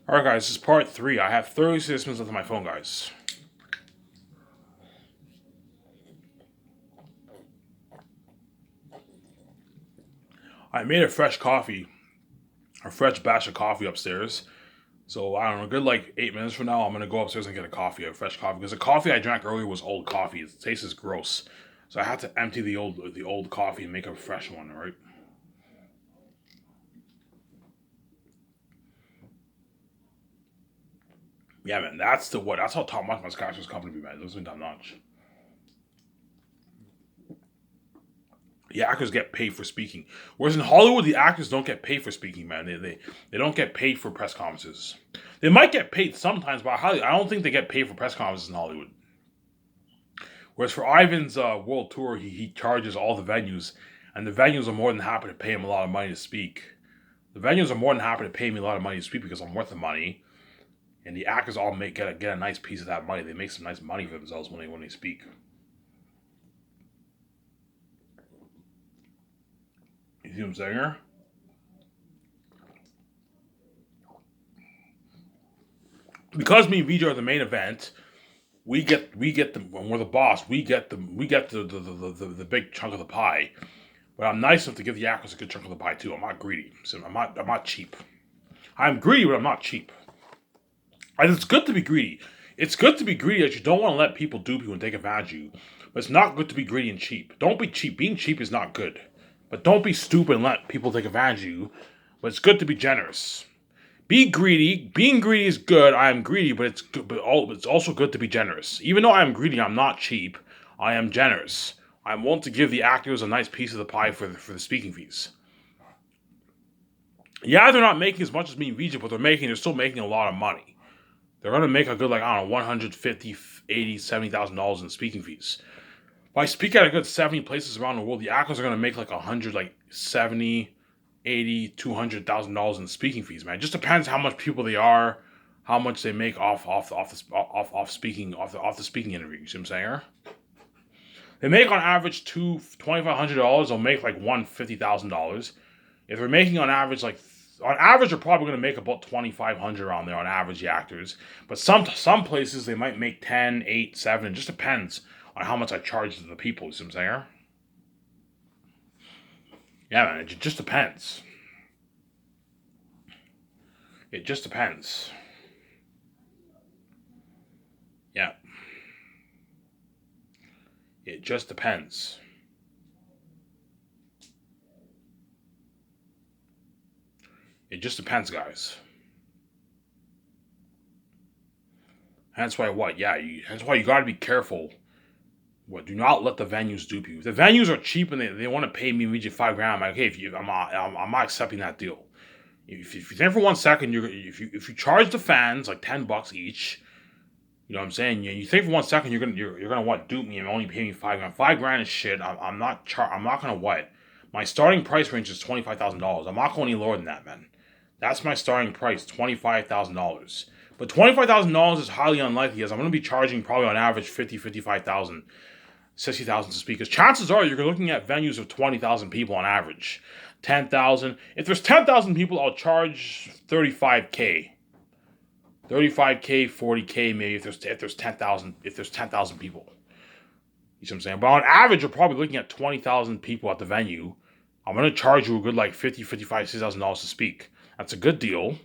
Alright guys, this is part 3. I have 36 minutes left on my phone, guys. I made a fresh batch of coffee upstairs. So I don't know, good like 8 minutes from now, I'm gonna go upstairs and get a fresh coffee. Because the coffee I drank earlier was old coffee. It tastes gross. So I had to empty the old coffee and make a fresh one, alright? Yeah, man, that's how top notch my Scotch company be, man. It doesn't top notch. The actors get paid for speaking. Whereas in Hollywood, the actors don't get paid for speaking, man. They don't get paid for press conferences. They might get paid sometimes, but I don't think they get paid for press conferences in Hollywood. Whereas for Ivan's world tour, he charges all the venues, and the venues are more than happy to pay him a lot of money to speak. The venues are more than happy to pay me a lot of money to speak because I'm worth the money, and the actors all get a nice piece of that money. They make some nice money for themselves when they speak. You see what I'm saying here? Because me and VJ are the main event, when we're the boss, we get the big chunk of the pie. But I'm nice enough to give the actors a good chunk of the pie too. I'm not greedy. So I'm not cheap. I'm greedy, but I'm not cheap. And it's good to be greedy. It's good to be greedy that you don't want to let people dupe you and take advantage of you. But it's not good to be greedy and cheap. Don't be cheap. Being cheap is not good. But don't be stupid and let people take advantage of you. But it's good to be generous. Be greedy. Being greedy is good. I am greedy, but it's also good to be generous. Even though I am greedy, I'm not cheap. I am generous. I'm willing to give the actors a nice piece of the pie for the speaking fees. Yeah, they're not making as much as me and VJ, but they're still making a lot of money. They're gonna make a good like I don't know, 150, 80, $70,000 in speaking fees. If I speak at a good 70 places around the world, the actors are gonna make like 100, like 70, 80, $200,000 in speaking fees, man. It just depends how much people they are, how much they make off the speaking interview. You see what I'm saying? They make on average $2,500. They'll make like $150,000. If they're making on average they're probably going to make about 2,500 around there on average, the actors. But some places they might make 10, 8, 7. It just depends on how much I charge to the people. You see what I'm saying? Yeah, man, it just depends. It just depends. Yeah. It just depends. It just depends, guys. That's why that's why you gotta be careful. Do not let the venues dupe you. If the venues are cheap and they want to pay me immediately $5,000, I'm like, okay, I'm not accepting that deal. If you think for 1 second, if you charge the fans like $10 each, you know what I'm saying? You think for 1 second you're gonna what dupe me and only pay me $5,000. $5,000 is shit. I'm not gonna what. My starting price range is $25,000. I'm not going any lower than that, man. That's my starting price, $25,000. But $25,000 is highly unlikely, as I'm going to be charging probably on average 50, 55,000, 60,000 to speak. Because chances are you're looking at venues of 20,000 people on average. 10,000. If there's 10,000 people, I'll charge 35K. 35K, 40K maybe if there's 10,000 people. You see what I'm saying? But on average, you're probably looking at 20,000 people at the venue. I'm going to charge you a good like 50, 55, $6,000 to speak. That's a good deal.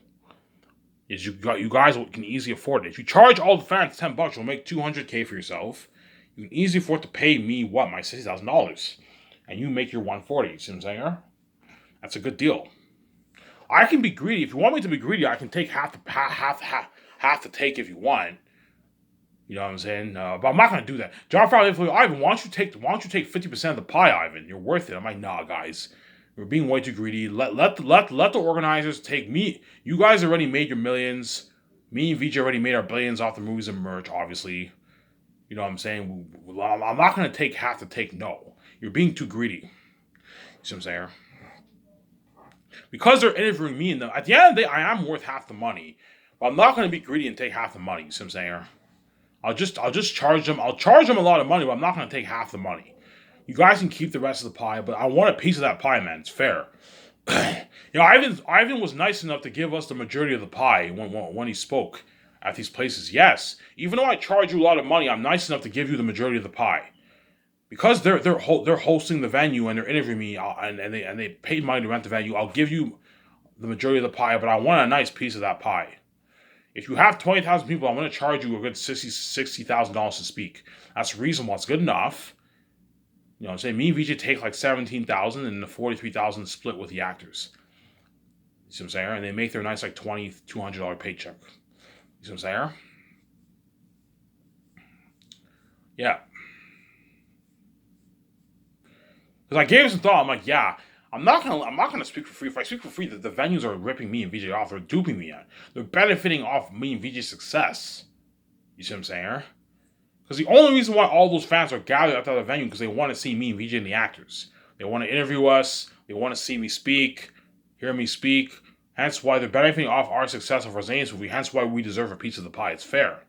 You guys can easily afford it. If you charge all the fans $10, you'll make 200K for yourself. You can easily afford to pay me my $60,000, and you make your 140. You see what I'm saying? That's a good deal. I can be greedy. If you want me to be greedy, I can take half the take if you want. You know what I'm saying? But I'm not gonna do that. John Farley, Ivan, why don't you take 50% of the pie, Ivan? You're worth it. I'm like, nah, guys. You're being way too greedy. Let the organizers take me. You guys already made your millions. Me and VJ already made our billions off the movies and merch, obviously. You know what I'm saying? I'm not going to take half the take, no. You're being too greedy. You see what I'm saying? Because they're interviewing me, and at the end of the day, I am worth half the money. But I'm not going to be greedy and take half the money. You see what I'm saying? I'll just charge them. I'll charge them a lot of money, but I'm not going to take half the money. You guys can keep the rest of the pie, but I want a piece of that pie, man. It's fair. Ivan was nice enough to give us the majority of the pie when he spoke at these places. Yes, even though I charge you a lot of money, I'm nice enough to give you the majority of the pie because they're hosting the venue and they're interviewing me and they paid money to rent the venue. I'll give you the majority of the pie, but I want a nice piece of that pie. If you have 20,000 people, I'm going to charge you a good $60,000 to speak. That's reasonable. It's good enough. You know what I'm saying? Me and VJ take like 17,000 and the 43,000 split with the actors. You see what I'm saying? And they make their nice like $200 paycheck. You see what I'm saying? Yeah. Because I gave it some thought. I'm like, yeah, I'm not gonna speak for free. If I speak for free, the venues are ripping me and VJ off. They're duping me. They're benefiting off me and VJ's success. You see what I'm saying? Because the only reason why all those fans are gathered at the venue because they want to see me and VJ and the actors. They want to interview us. They want to see me speak, hear me speak. Hence why they're benefiting off our success of our Zane's movie. Hence why we deserve a piece of the pie. It's fair.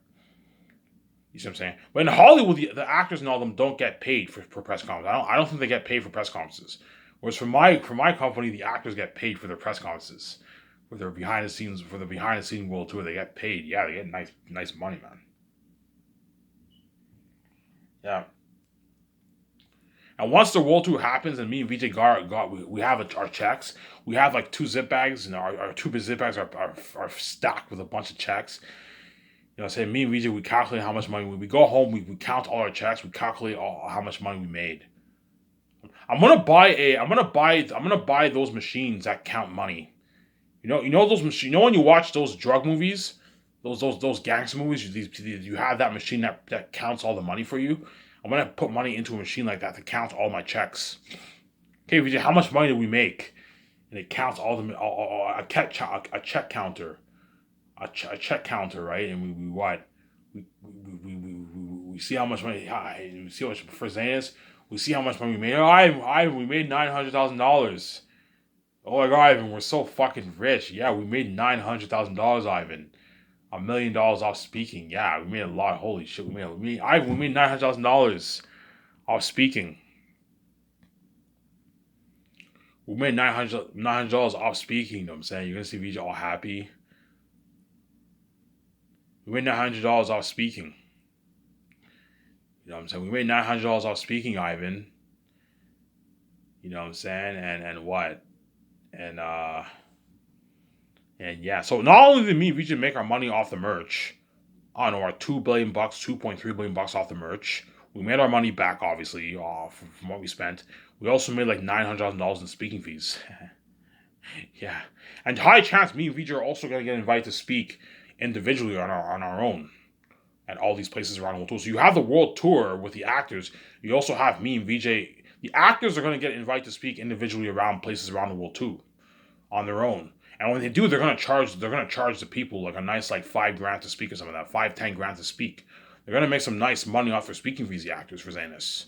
You see what I'm saying? But in Hollywood, the actors and all them don't get paid for press conferences. I don't think they get paid for press conferences. Whereas for my company, the actors get paid for their press conferences, for their behind the scenes world tour. They get paid. Yeah, they get nice money, man. Yeah. And once the world tour happens, and me and VJ we have our checks. We have like 2 zip bags, and our 2 zip bags are stacked with a bunch of checks. You know, say me and VJ, we calculate how much money we go home. We count all our checks. We calculate how much money we made. I'm gonna buy those machines that count money. You know those machines. You know when you watch those drug movies, those gangster movies, you have that machine that counts all the money for you. I'm gonna put money into a machine like that to count all my checks. Okay, VJ, how much money did we make? And it counts all the a check counter. A check counter, right? And we see how much money. We see how much for Zanis. We see how much money we made. Oh, Ivan, we made $900,000. Oh my God, Ivan, we're so fucking rich. Yeah, we made $900,000, Ivan. $1 million off speaking. Yeah, we made a lot. Holy shit, we made $900,000 off speaking. We made $900 off speaking. You know what I'm saying? You're gonna see VJ all happy. We made $900 off speaking. You know what I'm saying? We made $900 off speaking, Ivan. You know what I'm saying? And what? And yeah. So not only did me and VJ make our money off the merch, I don't know, our $2 billion, $2.3 billion off the merch. We made our money back, obviously, from what we spent. We also made like $900,000 in speaking fees. Yeah. And high chance me and VJ are also gonna get invited to speak individually on our own at all these places around the world tour. So you have the world tour with the actors. You also have me and VJ. The actors are going to get invited to speak individually around places around the world too, on their own. And when they do, they're going to charge the people like a nice like $5,000 to speak or something like that, $5,000-$10,000 to speak. They're going to make some nice money off their speaking fees. The actors for Zanus.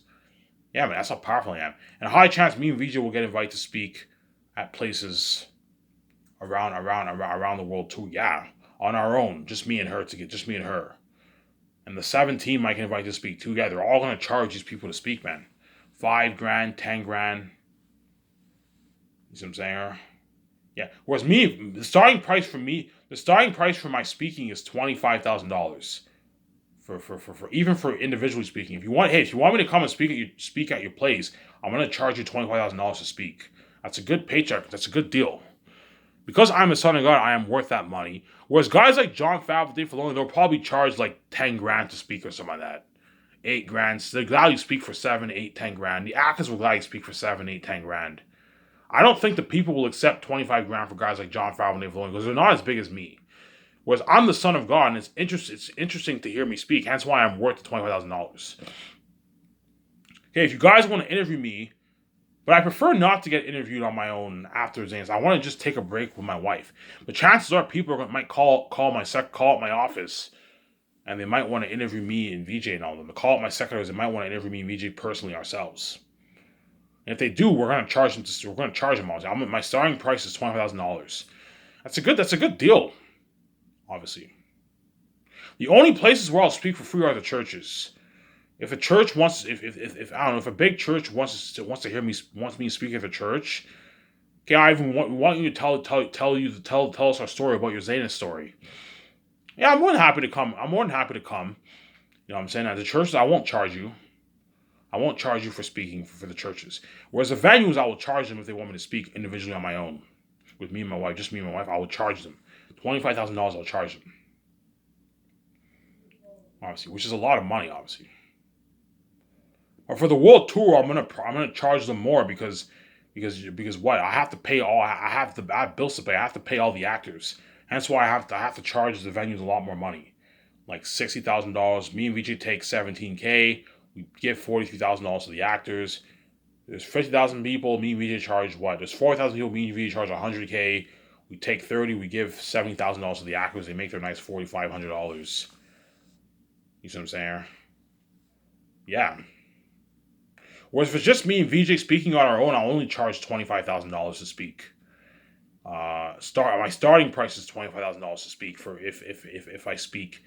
Yeah, man, that's how powerful I am. And a high chance me and VJ will get invited to speak at places around the world too. Yeah. On our own, just me and her. And the 17 I can invite to speak too. Yeah, they're all gonna charge these people to speak, man. $5,000, $10,000. You see what I'm saying? Yeah. Whereas me, the starting price for my speaking is $25,000. For even for individually speaking. If you want me to come and speak at your place, I'm gonna charge you $25,000 to speak. That's a good paycheck. That's a good deal. Because I'm a son of God, I am worth that money. Whereas guys like Jon Favreau, Dave Filoni, they'll probably charge like $10,000 to speak or something like that. $8,000. They'll gladly speak for $7,000, $8,000, $10,000. The actors will gladly speak for $7,000, $8,000, $10,000. I don't think the people will accept $25,000 for guys like Jon Favreau and Dave Filoni because they're not as big as me. Whereas I'm the son of God, and it's interesting to hear me speak. Hence why I'm worth the $25,000. Okay, if you guys want to interview me, but I prefer not to get interviewed on my own after Zane's. I want to just take a break with my wife. But chances are people might call up my office, and they might want to interview me and VJ and all of them. They call up my secretaries. They might want to interview me and VJ personally ourselves. And if they do, we're going to charge them. We're going to charge them all. My starting price is $25,000. That's a good deal. Obviously, the only places where I'll speak for free are the churches. If a church wants, if I don't know, if a big church wants me to speak at the church, Okay, I even want you to tell us our story about your Zayna story. Yeah, I'm more than happy to come. I'm more than happy to come. You know what I'm saying? At the churches, I won't charge you. I won't charge you for speaking for the churches. Whereas the venues, I will charge them if they want me to speak individually on my own. With me and my wife, just me and my wife, I will charge them. $25,000 I'll charge them. Obviously, which is a lot of money, obviously. But for the world tour, I'm gonna charge them more because what? I have to pay all I have bills to pay. I have to pay all the actors. That's why I have to charge the venues a lot more money. Like $60,000. Me and VJ take 17K. We give $43,000 to the actors. There's 50,000 people. Me and VJ charge what? There's 4,000 people. Me and VJ charge 100K. We take 30. We give $70,000 to the actors. They make their nice $4,500. You see what I'm saying? Yeah. Whereas if it's just me and VJ speaking on our own, I'll only charge $25,000 to speak. My starting price is $25,000 to speak for if I speak.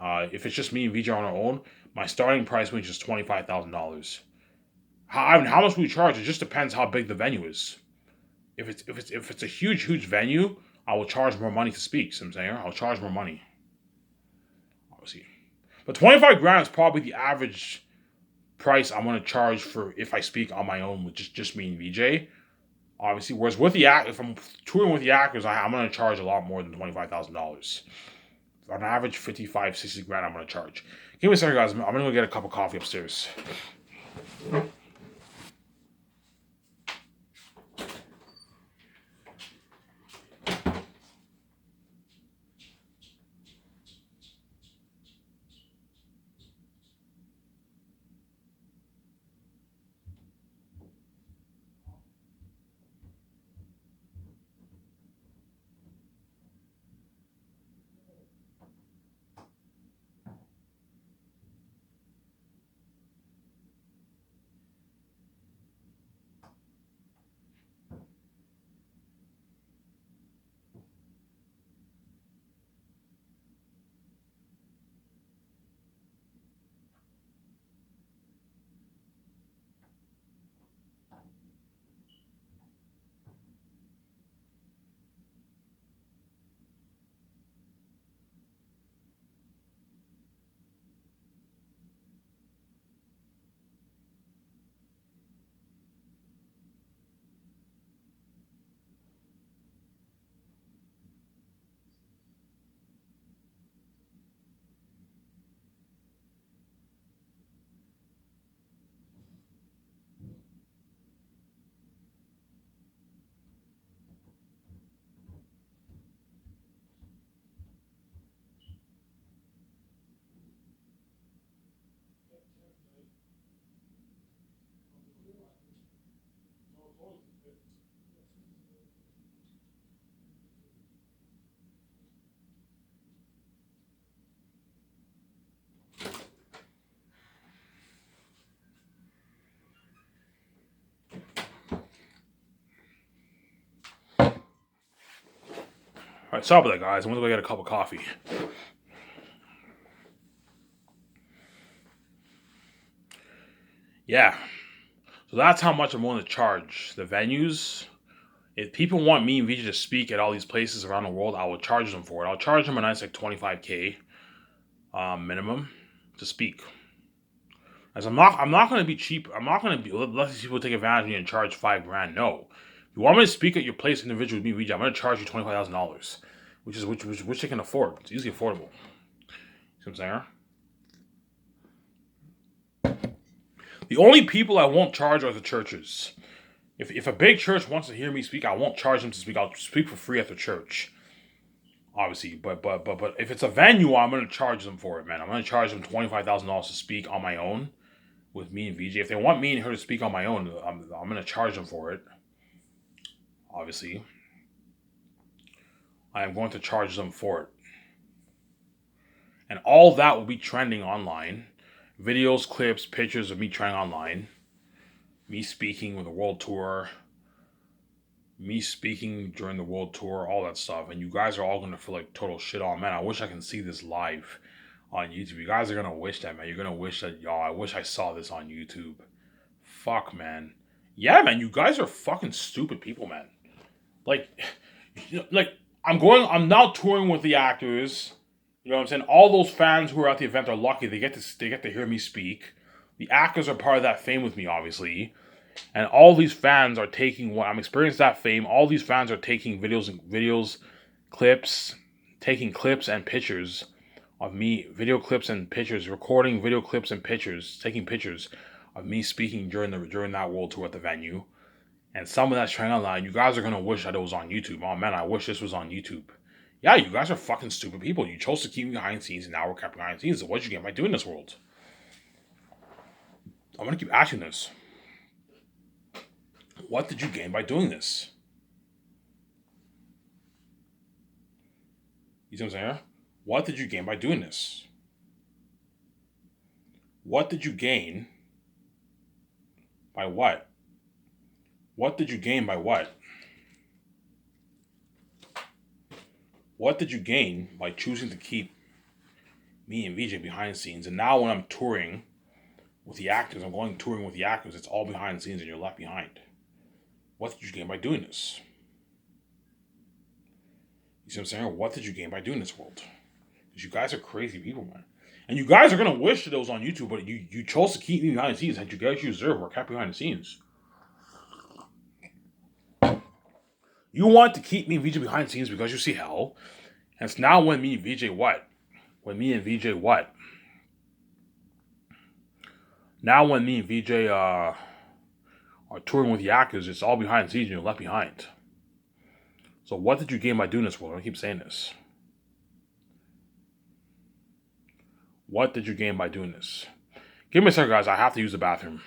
If it's just me and VJ on our own, my starting price range is $25,000. How much we charge? It just depends how big the venue is. If it's a huge venue, I will charge more money to speak. See what I'm saying? I'll charge more money. Obviously, but 25 grand is probably the average price I'm gonna charge for if I speak on my own with just me and VJ. Obviously, whereas with the act, if I'm touring with the actors, I'm gonna charge a lot more than $25,000. On average, 55, 60 grand I'm gonna charge. Give me a second, guys. I'm gonna go get a cup of coffee upstairs. All right, sorry about that, guys. I'm gonna go get a cup of coffee. Yeah. So that's how much I'm willing to charge. The venues. If people want me and VJ to speak at all these places around the world, I will charge them for it. I'll charge them a nice like 25K minimum to speak. As I'm not going to be cheap. I'm not going to be let these people take advantage of me and charge 5 grand. No, if you want me to speak at your place individually with me, VJ, I'm going to charge you $25,000, which they can afford. It's easily affordable. See what I'm saying? The only people I won't charge are the churches. If a big church wants to hear me speak, I won't charge them to speak. I'll speak for free at the church. Obviously, but if it's a venue, I'm gonna charge them for it, man. I'm gonna charge them $25,000 to speak on my own with me and VJ. If they want me and her to speak on my own, I'm gonna charge them for it. Obviously, I am going to charge them for it, and all that will be trending online. Videos, clips, pictures of me trending online. Me speaking with a world tour. Me speaking during the world tour, all that stuff, and you guys are all gonna feel like total shit. Oh man, I wish I can see this live on YouTube. You guys are gonna wish that, man. You're gonna wish that, y'all. I wish I saw this on YouTube. Fuck, man. Yeah, man. You guys are fucking stupid people, man. Like, like I'm now touring with the actors. You know what I'm saying? All those fans who are at the event are lucky. They get to hear me speak. The actors are part of that fame with me, obviously. And all these fans are taking what I'm experiencing that fame. All these fans are taking videos, clips, taking clips and pictures of me, video clips and pictures, recording video clips and pictures, taking pictures of me speaking during that world tour at the venue. And some of that's trending online. You guys are gonna wish that it was on YouTube. Oh man, I wish this was on YouTube. Yeah, you guys are fucking stupid people. You chose to keep me behind the scenes, and now we're kept behind the scenes. So what'd you get by doing this, world? I'm gonna keep asking this. What did you gain by doing this? You see what I'm saying? What did you gain by doing this? What did you gain by what? What did you gain by what? What did you gain by choosing to keep me and VJ behind the scenes? And now when I'm touring with the actors, touring with the actors, it's all behind the scenes and you're left behind. What did you gain by doing this? You see what I'm saying? What did you gain by doing this, world? Because you guys are crazy people, man. And you guys are gonna wish that it was on YouTube, but you chose to keep me behind the scenes, and you guys you deserve were kept behind the scenes. You want to keep me and VJ behind the scenes because you see hell. And it's now when me and VJ what? When me and VJ what? Now when me and VJ are touring with the actors, it's all behind the scenes and you're left behind. So what did you gain by doing this, world? I keep saying this. What did you gain by doing this? Give me a second, guys. I have to use the bathroom.